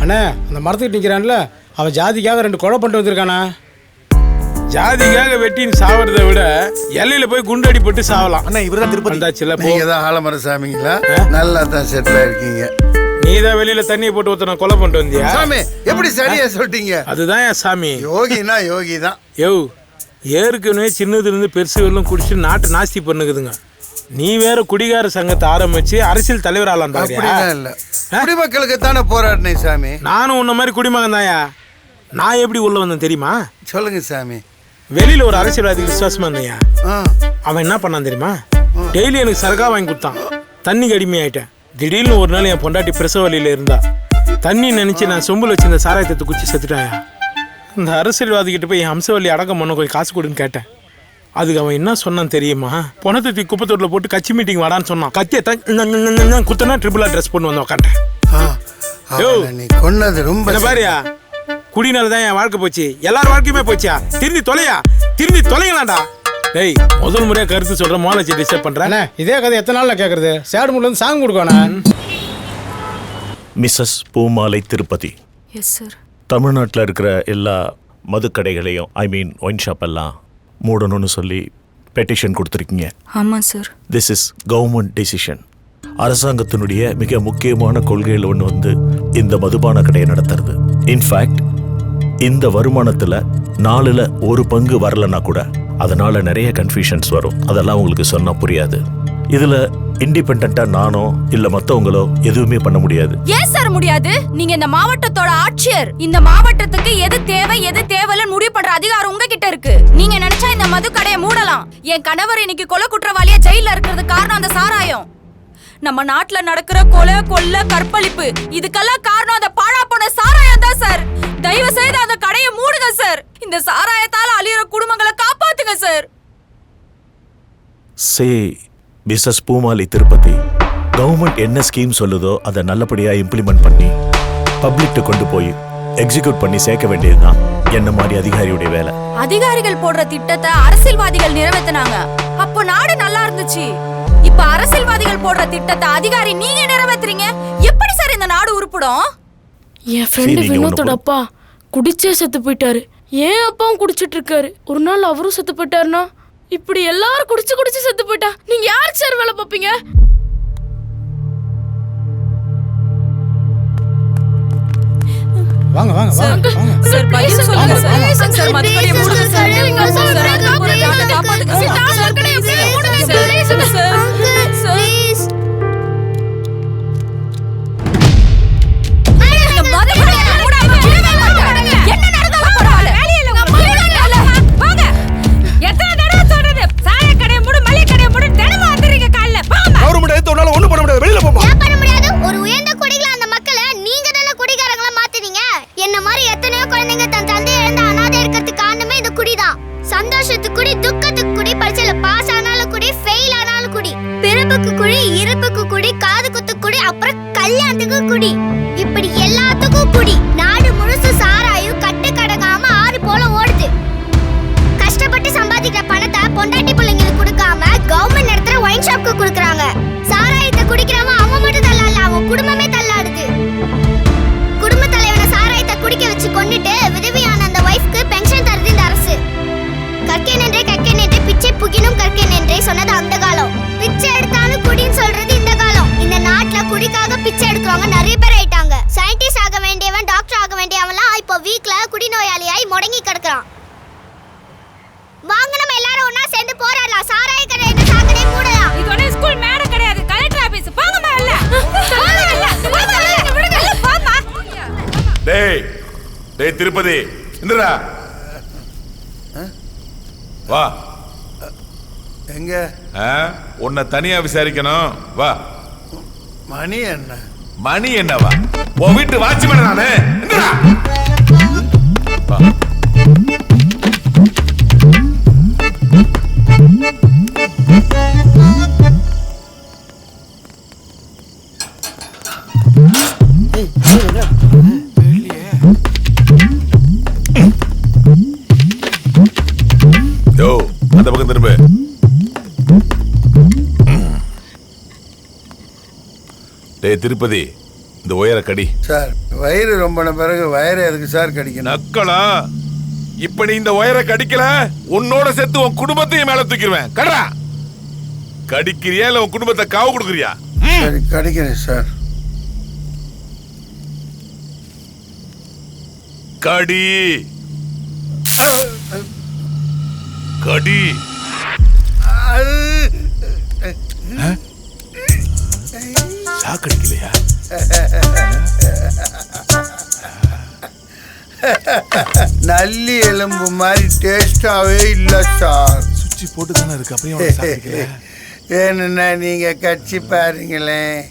அண்ணா அந்த மரத்துக்கிட்ட நிற்கிறான்ல அவன் ஜாதிக்காக 2 கொலை பண்ணிட்டு வந்திருக்கானா. ஜாதிக்காக வெட்டின்னு சாவறதை விட எல்லையில போய் குண்டடி போட்டு சாவலாம். அண்ணா இவர்தான் திருப்பதி. வந்தாச்சுல போ. நீங்க தான் ஆலமர சாமிங்களா? நல்லா தான் செட்டில் இருக்கீங்க. நீ தான் வெளியில தண்ணியை போட்டு ஒருத்தனை கொலை பண்ணிட்டு வந்தியா? சாமி எப்படி சரியா சொல்லிட்டீங்க? அதுதான் என் சாமி. யோகினா யோகி தான். யோ ஏற்கனவே சின்னதுலேருந்து பெருசு வரலும் குடிச்சு நாட்டு நாஸ்தி பண்ணுக்குதுங்க. நீ வேற குடிகார சங்கத்தை ஆரம்பிச்சு அரசியல் தலைவர் ஆலாம் பாருயா? அப்படிதான் இல்ல, குடிமக்களுக்கு தானே போராடினேன் சாமி. நானும் உன்ன மாதிரி குடிமகன் தாயா. நான் எப்படி உள்ள வந்தேன் தெரியுமா? சொல்லுங்க சாமி. வெளியில ஒரு அரசியல்வாதிக்கு விசுவாசமா இருந்தையா. அவன் என்ன பண்ணான் தெரியுமா? டெய்லி எனக்கு சரகா வாங்கி கொடுத்தான். தண்ணிக்கு அடிமையாயிட்டேன். திடீர்னு ஒரு நாள் என் பொண்டாட்டி பிரசவ வழியில இருந்தா. தண்ணி நினைச்சு நான் சொம்புல வச்சு இந்த சாராயத்தை குச்சி செத்துட்டாயா. இந்த அரசியல்வாதிகிட்ட போய் என் ஹம்சவல்லி அடக்கம் பண்ண கொஞ்சம் காசு கொடுன்னு கேட்டேன். அதுக்கு அவன் என்ன சொன்னான் தெரியுமா? பணத்தை தூக்கி குப்பத்தோட்டில் போட்டு கட்சி மீட்டிங் வாடான்னு சொன்னான். கத்தியை குத்தனா ட்ரிபிளா ட்ரெஸ் பண்ணு வந்து உட்காந்துட்டேன். நீ கொன்னது ரொம்ப பாரியா, குடினால தான் என் வாழ்க்கை போச்சு. எல்லாரும் வாழ்க்கையுமே போச்சியா. திரும்பி தொலைங்களாண்டா. டேய் முதல் முறையா கருத்து சொல்ற மோலச்சி டிஸ்டர்ப் பண்றேன். இதே கதை எத்தனை நாள்ல கேட்கறது? சேடு முள்ள இருந்து சாங் கொடுக்கணும். மிஸ்ஸஸ் பூமாலை திருப்பதி. Yes sir. தமிழ்நாட்டில் இருக்கிற எல்லா மதுக்கடைகளையும் ஒயின் ஷாப் எல்லாம் மூடணும்னு சொல்லி பெட்டிஷன் கொடுத்துருக்கீங்க. ஆமாம் sir. This is government decision. அரசாங்கத்தினுடைய மிக முக்கியமான கொள்கையில் ஒன்று வந்து இந்த மதுபான கடையை நடத்துறது. இன்ஃபேக்ட் இந்த வருமானத்தில் 4ல் 1 பங்கு வரலன்னா கூட அதனால நிறைய கன்ஃபியூஷன்ஸ் வரும். அதெல்லாம் உங்களுக்கு சொன்னா புரியாது. இதுல இண்டிபெண்டா நானோ இல்ல மத்தவங்களோ எதுவுமே பண்ண முடியாது. ஏன் சார் முடியாது? நீங்க இந்த மாவட்டத்தோட ஆட்சியர். இந்த மாவட்டத்துக்கு எது தேவை எது தேவையில்லைன்னு முடிவு பண்ற அதிகாரம் உங்ககிட்ட இருக்கு. நீங்க நினைச்சா இந்த மது கடையை மூடலாம். என் கணவர் இன்னைக்கு கொலை குற்றவாளியா ஜெயில இருக்கிறது காரணம் அந்த சாராயம். நம்ம நாட்டுல நடக்கிற கொலை கொள்ள கற்பழிப்பு இதுக்கெல்லாம் காரணம் அந்த பாழா போன சாராயம் தான் சார். தயவு செய்து அந்த கடையை மூடுங்க சார். இந்த சாராயத்தால அழியிற குடும்பங்களை காப்பாத்துங்க சார். சே மிஸ்ஸஸ் பூமாலை திருப்பதி, கவர்மெண்ட் என்ன ஸ்கீம் சொல்லுதோ அதை நல்லபடியா இம்ப்ளிமெண்ட் பண்ணி பப்ளிக் கொண்டு போய் எக்ஸிக்யூட் பண்ணி சேர்க்க வேண்டியதுதான் என்ன மாதிரி அதிகாரியுடைய வேலை. அதிகாரிகள் போடுற திட்டத்தை அரசியல்வாதிகள் நிறைவேற்றினாங்க. அப்போ நாடு நல்லா இருந்துச்சு. இப்ப அரசியல்வாதிகள் போடுற திட்டத்தை அதிகாரி நீங்க நிறைவேத்துறீங்க. எப்படி சார் இந்த நாடு உருப்படும்? என் ஃப்ரெண்டு வினோத்தோட அப்பா குடிச்சே செத்து போயிட்டாரு. ஏன் அப்பாவும் குடிச்சிட்டு இருக்காரு. ஒரு நாள் அவரும் செத்து போயிட்டாருன்னா இப்படி எல்லாரும் குடிச்சு செத்து போயிட்டா நீங்க யாருக்கு சார் வேலை பார்ப்பீங்க? வாங்க வாங்க வாங்க சார் பதில் சொல்லுங்க சார். சார் மதுக்கடையை மூடுங்க சார். சார் காப்பாத்துங்க சார். டேய் திருப்பதி இந்தடா வா. எங்க? உன்னை தனியா விசாரிக்கணும் வா. மணி என்னவா? உன் வீட்டு வாட்ச்மேன் நானு. இந்தடா வா. அந்த பக்கம் திரும்ப. டேய் திருப்பதி, இந்த ஒயரை கடி. சார் வயிறு ரொம்பின பிறகு வயிறு எதுக்கு சார் கடிக்கணும்? நக்கலா, இப்ப நீ இந்த ஒயரை கடிக்கல உன்னோட சேர்த்து உன் குடும்பத்தையும் மேல தூக்கிடுவேன். கடா, கடிக்கிறியா இல்ல உன் குடும்பத்தை காவு கொடுக்குறியா? சரி கடிக்கிறேன் சார். கடி கடி. சாக்கடிக்கலையா? நல்லி எலும்பு மாதிரி டேஸ்டாவே இல்லை சார். சுச்சி போட்டு தானே இருக்கு, அப்படியே வேணும்னா நீங்க கட்சி பாருங்களேன்.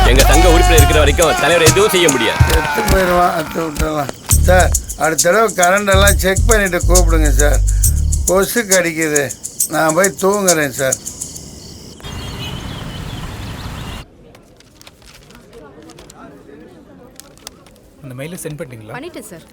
எங்க தங்க உறுப்பினர் இருக்கிற வரைக்கும் தலைவர் எதுவும் செய்ய முடியாது. செத்து போயிடுவான், அத்து விட்டுறலாம். சார் அடுத்த தடவை கரண்ட் எல்லாம் செக் பண்ணிட்டு கூப்பிடுங்க சார். கொசு கடிக்குது, நான் போய் தூங்குறேன் சார். அந்த மெயிலை சென்ட் பண்ணிட்டீங்களா? பண்ணிட்டேன் சார்.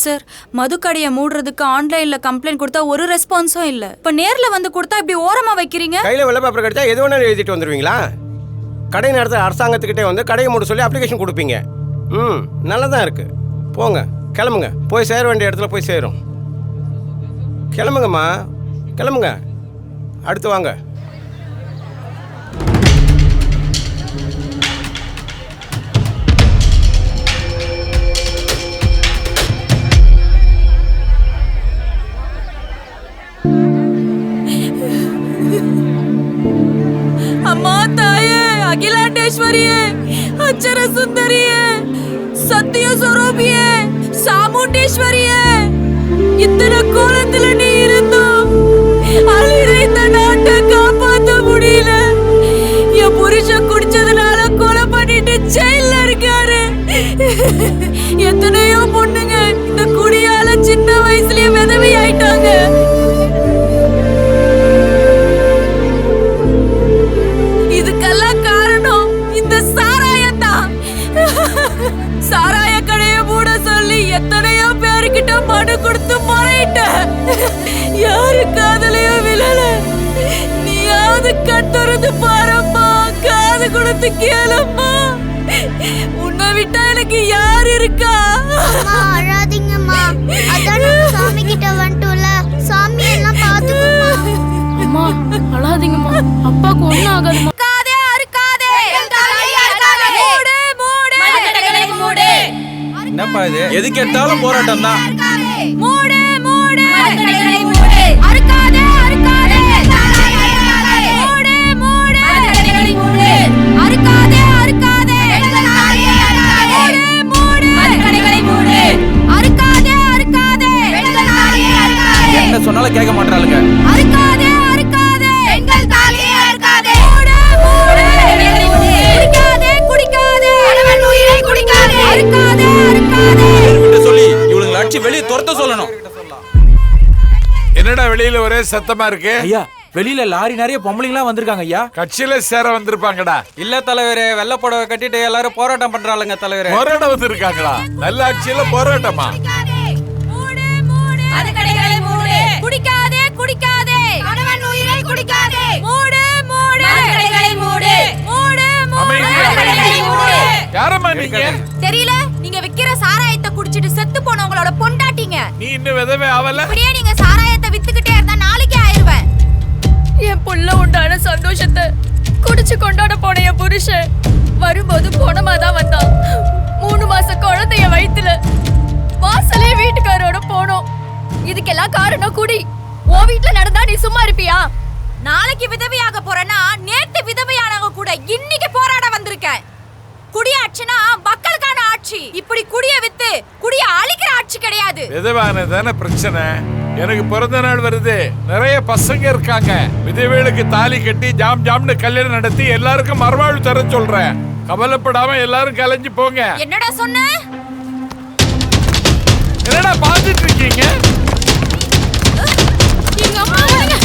சார் மதுக்கடையை மூடுறதுக்கு ஆன்லைன்ல கம்ப்ளைண்ட் கொடுத்தா ஒரு ரெஸ்பான்ஸும் இல்ல. இப்ப நேர்ல வந்து கொடுத்தா இப்படி ஓரமா வைக்கிறீங்க. கையில வெள்ளை பேப்பர் கிடைச்சா எது வேணாலும் எழுதிட்டு வந்துருவீங்களா? கடை நடத்த அரசாங்கத்துக்கிட்டே வந்து கடையை மூட சொல்லி அப்ளிகேஷன் கொடுப்பீங்க. நல்லதான் இருக்கு. போங்க, கிளம்புங்க. போய் சேர வேண்டிய இடத்துல போய் சேரும். கிளம்புங்கம்மா, கிளம்புங்க. அடுத்து வாங்க. அம்மா தாயே, அகிலாண்டேஸ்வரியே, அச்சர சுந்தரியே, சத்திய சொரூபியே, சாமுண்டேஸ்வரியே, இத்தனை கோலத்துல நீ இருந்தோம் அழிற இந்த நாட்டை காப்பாற்ற முடியல. என் புருஷன் குடிச்சதுனால கொலை பண்ணிட்டு ஜெயில இருக்காரு. எத்தனையோ பொண்ணுங்க இந்த குடியால சின்ன வயசுலயே விதவை ஆயிட்டாங்க. இதுக்கெல்லாம் காரணம் இந்த சாராயம் தான். சாராய கடையை மூட சொல்லி எத்தனையோ பேருக்கிட்ட மனு கொடுத்து முறையிட்ட. யாரு காதலையோ விழல. நீயாவது கத்துறது பாரம்மா, காது கொடுத்து கேளம்மா. உன்னை விட்டா எனக்கு யார் இருக்கா? அழாதீங்கம்மா, அதான் சாமி கிட்ட வந்துட்டோம்ல, சாமி எல்லாம் பாத்துக்குமா. அம்மா அழாதீங்கம்மா, அப்பாக்கு ஒண்ணும் ஆகாதும்மா. என்னப்பா இது? எது கேட்டாலும் போராட்டம் தான். மூடு மூடு மதுக்கடைகளை மூடு. அறுக்காதே அறுக்காதே. மூடு மூடு மதுக்கடைகளை மூடு. அறுக்காதே அறுக்காதே. மூடு மூடு மதுக்கடைகளை மூடு. அறுக்காதே அறுக்காதே. என்ன சொன்னாலும் கேட்க மாட்டாளுங்க. அறுக்காதே அறுக்காதே. எங்கள் தாலியை அறுக்காதே. மூடு மூடு மதுக்கடைகளை மூடு. குடிக்காதே குடிக்காதே. கணவன் உயிரை குடிக்காதே. அறுக்காதே அறுக்காதே. சொல்லி இவளுங்களை அடிச்சு வெளியே துரத்த சொல்லணும். என்னடா வெளியில ஒரே சத்தமா இருக்கு? ஐயா, வெளியில லாரி நிறைய பொம்பளைங்களா வந்திருக்காங்க ஐயா. கட்சியில சேர வந்திருப்பாங்கடா. இல்ல தலைவரே, வெள்ளை புடவை கட்டிட்டு எல்லாரும் போராட்டம் பண்றாளுங்க தலைவரே. போராட்டம் வந்திருக்காங்களா? நல்ல ஆட்சியில போராட்டமா? மூடு மூடு மதுக்கடைகளை மூடு. குடிக்காதே குடிக்காதே. கணவன் உயிரை குடிக்காதே. மூடு மூடு மதுக்கடைகளை மூடு. மூடு மூடு மதுக்கடைகளை மூடு. யாரம்மா நீங்க? தெரியல, நீங்க விக்கிற சாராயத்தை குடிச்சிட்டு செத்து போனவங்களோட பொண்டாட்டிங்க. நீ இன்னும் விதவே ஆவல? இப்படியே நீங்க சாராயத்தை வித்துக்கிட்டே இருந்தா நாளைக்கே ஆயிருவேன். என் புள்ள உண்டான சந்தோஷத்தை குடிச்சு கொண்டாட போன என் புருஷன் வரும்போது போனமா தான் வந்தான். 3 மாச குழந்தைய வயித்துல வாசலே வீட்டுக்காரோட போனோம். இதுக்கெல்லாம் காரணம் குடி. உன் வீட்டுல நடந்தா நீ சும்மா இருப்பியா? நாளைக்கு விதவையாக போறேன்னா நேத்து விதவையானவங்க கூட இன்னைக்கு போராட வந்திருக்கேன். குடியாட்சினா மக்களுக்கான ஆட்சி. இப்படி குடிய வித்து குடிய அழிக்கிற ஆட்சி கிடையாது. விதவானதான பிரச்சனை. எனக்கு பிறந்த நாள் வருது, நிறைய பசங்க இருக்காங்க. விதவைகளுக்கு தாலி கட்டி ஜாம் ஜாம்னு கல்யாணம் நடத்தி எல்லாருக்கும் மறுவாழ்வு தர சொல்றேன். கவலைப்படாம எல்லாரும் கலைஞ்சு போங்க. என்னடா சொன்ன? என்னடா பாத்துட்டு இருக்கீங்க? எங்க அம்மா விடுங்க.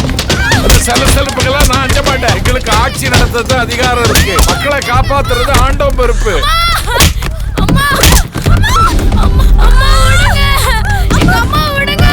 அந்த சலசலப்புக்கெல்லாம் நான் அஞ்ச மாட்டேன். எங்களுக்கு ஆட்சி நடத்துறது அதிகாரம் இருக்கு. மக்களை காப்பாத்துறது ஆண்டவன் பொறுப்பு. அம்மா அம்மா அம்மா அம்மா விடுங்க. எங்க அம்மா விடுங்க.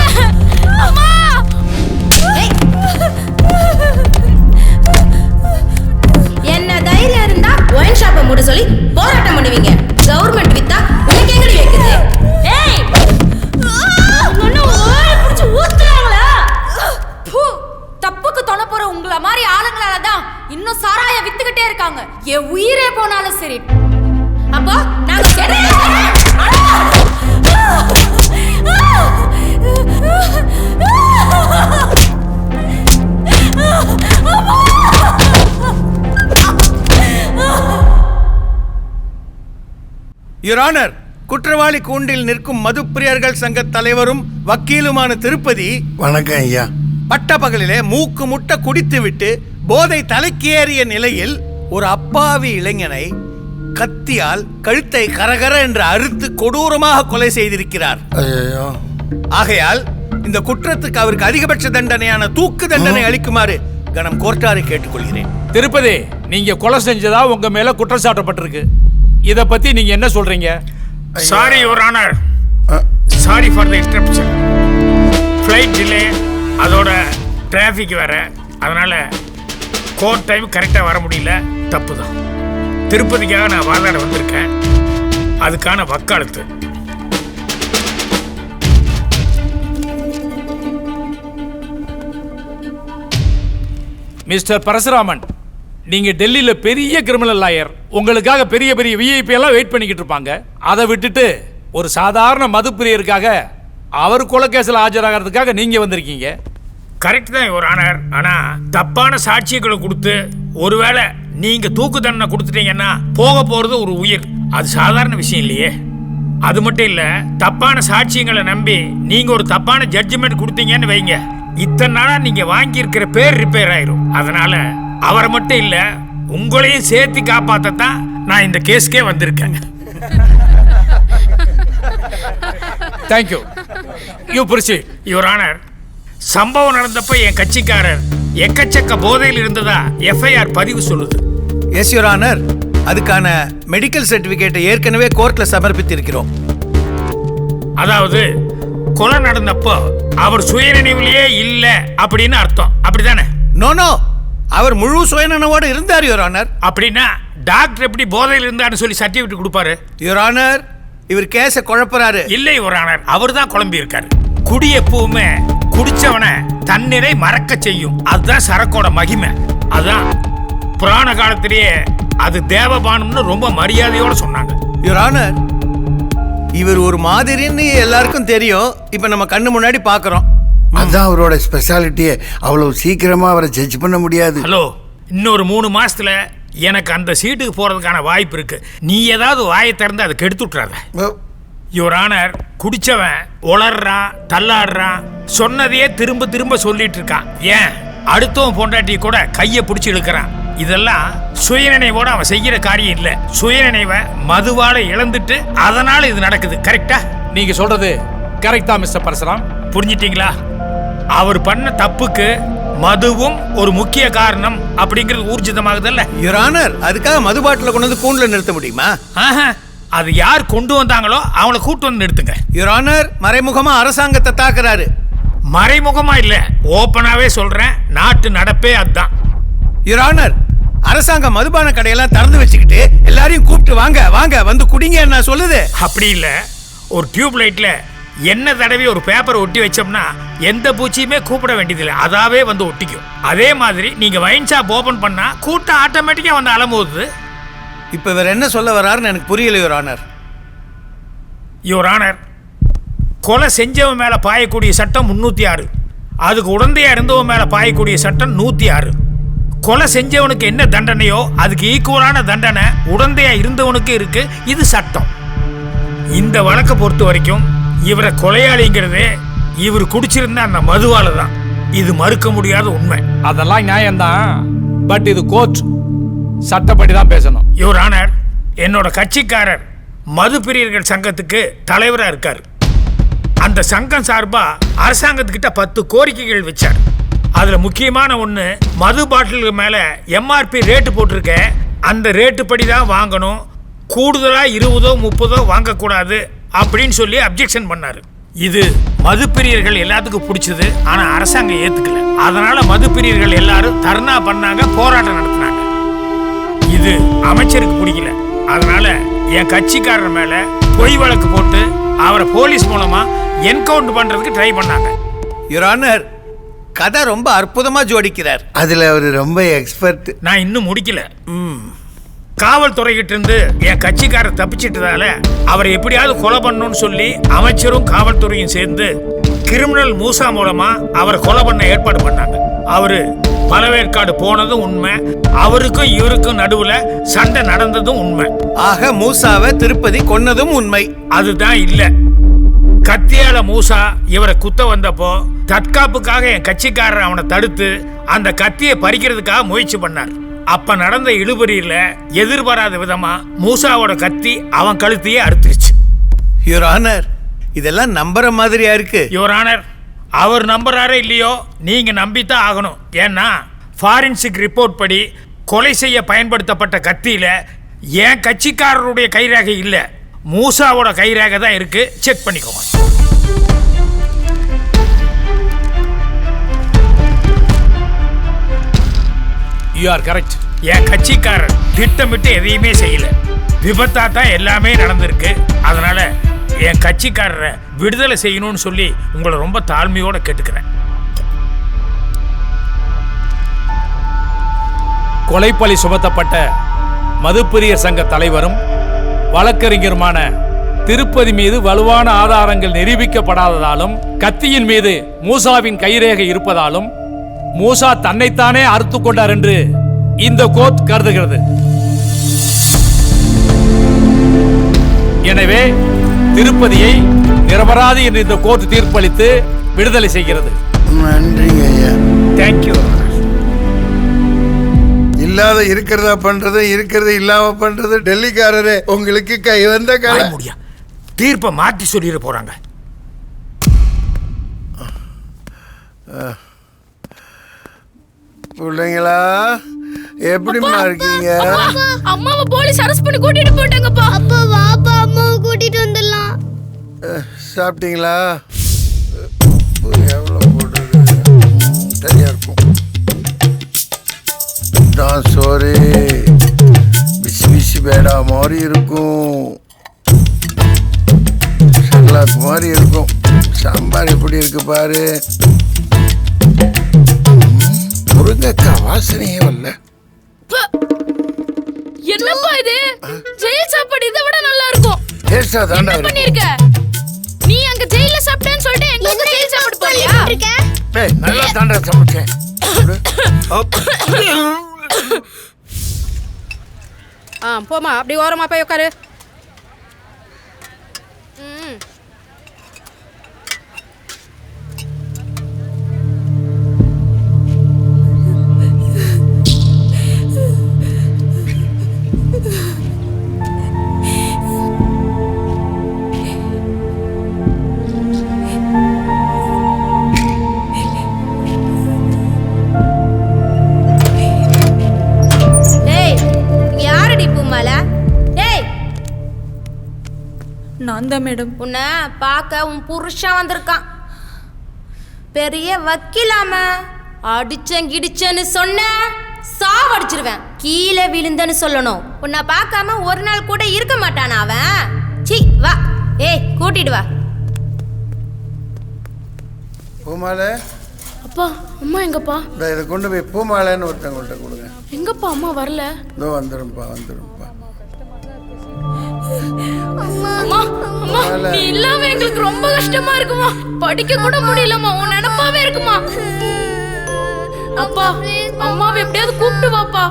என் உயிரே போனாலும் சரி. அப்போ நாங்க யுவர் ஆனர், குற்றவாளி கூண்டில் நிற்கும் மதுப்பிரியர்கள் சங்க தலைவரும் வக்கீலுமான திருப்பதி. வணக்கம் ஐயா. பட்டப்பகலிலே மூக்கு முட்ட குடித்து விட்டு போதை தலைக்கேறிய நிலையில் ஒரு அப்பாவி இளைஞனை கத்தியால் கழுத்தை கரகர என்று அறுத்து கொடூரமாக கொலை செய்திருக்கிறார். ஆகையால் இந்த குற்றத்துக்கு அவருக்கு அதிகபட்ச தண்டனையான தூக்கு தண்டனை அளிக்குமாறு கணம் கோர்ட்டாரை கேட்டுக்கொள்கிறேன். திருப்பதி, நீங்க கொலை செஞ்சதா உங்க மேல குற்றம் சாட்டப்பட்டிருக்கு. இத பத்தி நீங்க என்ன சொல்றீங்க? Sorry your honour, sorry for the interruption. Flight delay, அதோட டிராஃபிக் வேற, அதனால கோர்ட் டைம் கரெக்டாக வர முடியல. தப்பு தான். திருப்பதிக்காக நான் வாதாட வந்திருக்கேன். அதுக்கான வக்காலத்து. மிஸ்டர் பரசுராமன், நீங்க டெல்லியில பெரிய கிரிமினல் லாயர். உங்களுக்காக பெரிய பெரிய விஐபி எல்லாம் வெயிட் பண்ணிக்கிட்டு இருப்பாங்க. அதை விட்டுட்டு ஒரு சாதாரண மதுப்பிரியருக்காக அவர் கொலை கேஸில் ஆஜராகிறதுக்காக நீங்க வந்திருக்கீங்க. கரெக்ட் தான் யுவர் ஆனர். ஆனால் தப்பான சாட்சியங்களை கொடுத்து ஒருவேளை நீங்க தூக்கு தண்டனை கொடுத்துட்டீங்கன்னா போக போறது ஒரு உயிர். அது சாதாரண விஷயம் இல்லையே. அது மட்டும் இல்ல, தப்பான சாட்சியங்களை நம்பி நீங்க ஒரு தப்பான ஜட்ஜ்மெண்ட் கொடுத்தீங்கன்னு வைங்க, இத்தனை நாளா நீங்க வாங்கி இருக்கிற பேர் ரிப்பேர் ஆயிரும். அதனால அவரை மட்டும் இல்ல, உங்களையும் சேர்த்து காப்பாற்றத்தான் நான் இந்த கேஸ்க்கே வந்திருக்கேன். Thank you. You proceed. Your honour, சம்பவம் நடந்தப்ப என் கட்சிக்காரர் எக்கச்சக்க போதையில் இருந்ததா எஃப்ஐஆர் பதிவு சொல்லுது. எஸ் யுவர் ஆனர், அதுக்கான மெடிக்கல் சர்டிபிகேட்டை ஏற்கனவே கோர்ட்ல சமர்ப்பித்திருக்கிறோம். அதாவது கொலை நடந்தப்போ அவர் சுயநினைவிலேயே இல்ல அப்படின்னு அர்த்தம், அப்படிதானே? நோ, அவர் முழு சுயநனவோடு இருந்தார் யுவர் ஆனர். அப்படின்னா டாக்டர் எப்படி போதையில் இருந்தாருன்னு சொல்லி சர்டிபிகேட் கொடுப்பாரு? யுவர் ஆனர், இவர் கேஸை குழப்பறாரு. இல்லை யுவர் ஆனர், அவர் தான் குழம்பி இருக்காரு. குடி எப்பவுமே குடிச்சவனை தண்ணீரை மறக்க செய்யும். அதுதான் சரக்கோட மகிமை. அதான் புராண காலத்திலேயே அது தேவபானம்னு ரொம்ப மரியாதையோட சொன்னாங்க. யுவர் ஆனர், இவர் ஒரு மாதிரின்னு எல்லாருக்கும் தெரியும். இப்ப நம்ம கண்ணு முன்னாடி பாக்குறோம். அதான் அவரோட ஸ்பெஷாலிட்டியே. அவ்வளவு சீக்கிரமா அவரை ஜட்ஜ் பண்ண முடியாது. ஹலோ, இன்னொரு 3 மாசத்துல எனக்கு அந்த சீட்டுக்கு போறதுக்கான வாய்ப்பு இருக்கு. நீ ஏதாவது வாயை திறந்து அதை கெடுத்து விட்டுறாத. யுவர் ஆனர், குடிச்சவன் உளறான், தள்ளாடுறான், சொன்னதையே திரும்ப திரும்ப சொல்லிட்டு இருக்கான். ஏன் அடுத்தவன் பொண்டாட்டி கூட கையை பிடிச்சி இழுக்கிறான். இதெல்லாம் சுயநினைவோட அவன் செய்யற காரியம் இல்ல. சுயநினைவை மதுவால இழந்துட்டு அதனால இது நடக்குது. கரெக்டா? நீங்க சொல்றது கரெக்டா மிஸ்டர் பரசுராம்? புரிஞ்சிட்டீங்களா? அவர் பண்ண தப்புக்கு மதுவும் ஒரு முக்கிய காரணம் அப்படிங்கிறது ஊர்ஜிதமாகுதல்ல. யுவர் ஆனர், அதுக்காக மது பாட்டில கொண்டு வந்து கூண்டுல நிறுத்த முடியுமா? அது யார் கொண்டு வந்தாங்களோ அவங்கள கூட்டு வந்து நிறுத்துங்க. யுவர் ஆனர், மறைமுகமா அரசாங்கத்தை தாக்குறாரு. மறைமுகமா இல்ல, ஓப்பனாவே சொல்றேன். நாட்டு நடப்பே அதுதான். யுவர் ஆனர், அரசாங்கம் மதுபான கடையெல்லாம் திறந்து வச்சுக்கிட்டு எல்லாரையும் கூப்பிட்டு வாங்க வாங்க வந்து குடிங்க நான் சொல்லுது. அப்படி இல்ல, ஒரு டியூப் லைட்ல எண்ணெய் தடவி ஒரு பேப்பரை ஒட்டி வச்சோம்னா எந்த பூச்சியுமே கூப்பிட வேண்டியதில்லை, அதாவே வந்து ஒட்டிக்கும். அதே மாதிரி நீங்க வைன் ஷாப் ஓபன் பண்ணா கூட்டம் ஆட்டோமேட்டிக்கா வந்து அலம்போகுது. இப்ப இவர் என்ன சொல்ல வர்றாருன்னு எனக்கு புரியல யுவர் ஆனர். யுவர் ஆனர், கொலை செஞ்சவன் மேல பாயக்கூடிய சட்டம் 306, அதுக்கு உடந்தையா இருந்தவன் மேல பாயக்கூடிய சட்டம் 106. கொலை செஞ்சவனுக்கு என்ன தண்டனையோ அதுக்கு ஈக்குவலான தண்டனை உடந்தையா இருந்தவனுக்கு இருக்கு. இது சட்டம். இந்த வழக்கை பொறுத்த வரைக்கும் இவரை கொலையாளிங்கிறதே இவர் குடிச்சிருந்த அந்த மதுவால தான். இது மறுக்க முடியாத உண்மை. அதெல்லாம் நியாயம்தான். பட் இது கோர்ட், சட்டப்படி தான் பேசணும். யுவர் ஆனர், என்னோட கட்சிக்காரர் மது பிரியர்கள் சங்கத்துக்கு தலைவரா இருக்காரு. அந்த சங்கம் சார்பா அரசாங்கத்துக்கிட்ட 10 கோரிக்கைகள் வச்சார். அதுல முக்கியமான ஒண்ணு, மது பாட்டிலுக்கு மேல எம்ஆர்பி ரேட்டு போட்டிருக்க, அந்த ரேட்டு படி தான் வாங்கணும், கூடுதலா 20 30 வாங்கக்கூடாது அப்படின்னு சொல்லி அப்ஜெக்ஷன் பண்ணாரு. இது மது பிரியர்கள் எல்லாத்துக்கும் பிடிச்சது. ஆனா அரசாங்கம் ஏத்துக்கல. அதனால மது பிரியர்கள் எல்லாரும் தர்ணா பண்ணாங்க, போராட்டம் நடத்தினாங்க. இது அமைச்சருக்கு பிடிக்கல. அதனால என் கட்சிக்காரர் மேல பொய் வழக்கு போட்டு அவரை போலீஸ் மூலமா என்கவுண்டர் பண்றதுக்கு ட்ரை பண்ணாங்க. யுவர் ஆனர், கதை ரொம்ப அற்புதமா ஜோடிக்கிறார். அதுல அவர் ரொம்ப எக்ஸ்பர்ட். நான் இன்னும் முடிக்கல. காவல்துறைகிட்ட இருந்து என் கட்சிக்காரர் தப்பிச்சிட்டதால அவரை எப்படியாவது கொலை பண்ணணும்னு சொல்லி அமைச்சரும் காவல்துறையும் சேர்ந்து கிரிமினல் மூசா மூலமா அவரை கொலை பண்ண ஏற்பாடு பண்ணாங்க. அவரு பழவேற்காடு போனதும் உண்மை, அவருக்கும் இவருக்கும் நடுவுல சண்டை நடந்ததும் உண்மை. ஆக மூசாவை திருப்பதி கொன்னதும் உண்மை. அதுதான் இல்ல. கத்தியால மூசா இவரை குத்த வந்தப்போ தற்காப்புக்காக என் கட்சிக்காரர் அவனை தடுத்து அந்த கத்தியை பறிக்கிறதுக்காக முயற்சி பண்ணார். அப்ப நடந்த இழுபறியில எதிர்பாராத விதமா மூசாவோட கத்தி அவன் கழுத்தையே அறுத்துருச்சு. யுவர் ஆனர், இதெல்லாம் நம்புற மாதிரியா இருக்கு. யுவர் ஆனர், அவர் நம்புறாரே இல்லையோ நீங்க நம்பித்தான் ஆகணும். ஏன்னா ஃபாரன்சிக் ரிப்போர்ட் படி கொலை செய்ய பயன்படுத்தப்பட்ட கத்தியில என் கட்சிக்காரருடைய கைரேகை இல்ல, மூசாவோட கைரேகை தான் இருக்கு. செக் பண்ணிக்கோங்க. You are correct. என் கட்சிக்காரர் திட்டமிட்டு எதையுமே செய்யல, விபத்தா தான் எல்லாமே நடந்திருக்கு. அதனால என் கட்சிக்காரரை விடுதலை செய்யணும்னு சொல்லி உங்களை ரொம்ப தாழ்மையோட கேட்டுக்கிறேன். கொலைப்பழி சுமத்தப்பட்ட மதுப்பிரியர் சங்க தலைவரும் வழக்கறிஞருமான திருப்பதி மீது வலுவான ஆதாரங்கள் நிரூபிக்கப்படாததாலும் கத்தியின் மீது மூசாவின் கைரேகை இருப்பதாலும் மூசா தன்னைத்தானே அறுத்து கொண்டார் என்று இந்த கோர்ட் கருதுகிறது. எனவே திருப்பதியை நிரபராதி என்று இந்த கோர்ட் தீர்ப்பளித்து விடுதலை செய்கிறது. நன்றிங்க ஐயா. தேங்க்யூ. இல்லாத இருக்கிறதா பண்றது, இருக்கிறது இல்லாம பண்றது டெல்லிக்காரரே உங்களுக்கு கை வந்த கால முடியா தீர்ப்பை மாற்றி சொல்லிட போறாங்க. பிள்ளைங்களா எப்படிமா இருக்கீங்க? அம்மாவை போலீஸ் அரெஸ்ட் பண்ணி கூட்டிட்டு போட்டாங்கப்பா. அப்பா வாப்பா அம்மாவை கூட்டிட்டு வந்துடலாம். சாப்பிட்டீங்களா? எவ்வளோ போடுறது சரியா இருக்கும். தான் சோறு பிசி பிசி பேடா மாதிரி இருக்கும், சர்லாக் மாதிரி இருக்கும். சாம்பார் எப்படி இருக்கு பாரு. முருங்கக்காய் வாசனையே வரல. என்னப்பா இது? ஜெயில் சாப்பாடு இதை விட நல்லா இருக்கும். டேஸ்டா தாண்டா என்ன பண்ணிருக்க? நீ அங்க ஜெயில்ல சாப்பிட்டேன்னு சொல்லிட்டு எங்க ஜெயில் சாப்பாடு போறியா? டேய் நல்லா தாண்டா சமைச்சேன். போமா அப்படி ஓரமா போய் உட்காரு. நான் தான் மேடம். உன்னை பார்க்க உன் புருஷன் வந்திருக்கான். பெரிய வக்கீலாம அடிச்சேன் கிடிச்சேன்னு சொன்ன சாவடிச்சிருவேன். கீழே விழுந்தன்னு சொல்லணும். உன்னை பார்க்காம ஒரு நாள் கூட இருக்க மாட்டானா அவன்? சி வா, ஏய் கூட்டிட்டு வா. பூமாலை. அப்பா அம்மா எங்கப்பா? இதை கொண்டு போய் பூமாலைன்னு ஒருத்தவங்கள்ட்ட கொடுங்க. எங்கப்பா அம்மா வரல? இதோ வந்துரும்பா வந்துரும்பா. அம்மா அம்மா நீ இல்லாம எங்களுக்கு ரொம்ப கஷ்டமா இருக்குமா. படிக்க கூட முடியலம்மா, உன் நினைப்பாவே இருக்குமா. அப்பா அம்மாவை எப்படியாவது கூப்பிட்டு வாப்பா.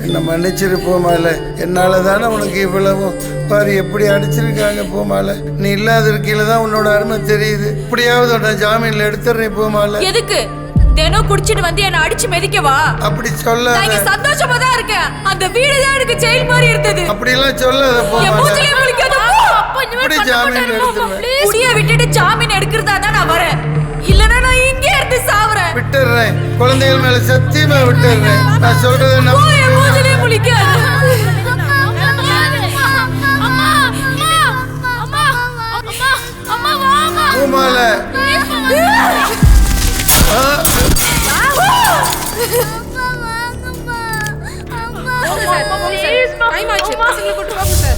என்ன மன்னிச்சிரு பூமாலை, என்னால தானே உனக்கு இவ்வளவும். பாரு எப்படி அடிச்சிருக்காங்க பூமாலை. நீ இல்லாத இருக்கையில தான் உன்னோட அருமை தெரியுது. இப்படியாவது உன்னை ஜாமீன்ல எடுத்துறேன் பூமாலை. எதுக்கு தினம் குடிச்சிட்டு வந்து என்ன அடிச்சு மிதிக்கவா? அப்படி சொல்லாத. நான் சந்தோஷமா தான் இருக்கேன். அந்த வீடு தான் எனக்கு ஜெயில் மாதிரி இருந்தது. அப்படி எல்லாம் சொல்லாத பூமாலை. இப்படி ஜாமீன் எடுத்துறேன். குடிய விட்டுட்டு ஜாமீன் எடுக்கிறதா தான் நான் வரேன். இல்லனா நான் இங்கே இருந்து சாவறேன். விட்டுறேன், குழந்தைகள் மேல சத்தியமா விட்டுறேன். நான் சொல்றதை நம்பு. மூஞ்சிலே முழிக்காத. பூமாலை டைம் ஆச்சு. பசங்களை கூட்டி வாங்க சார்.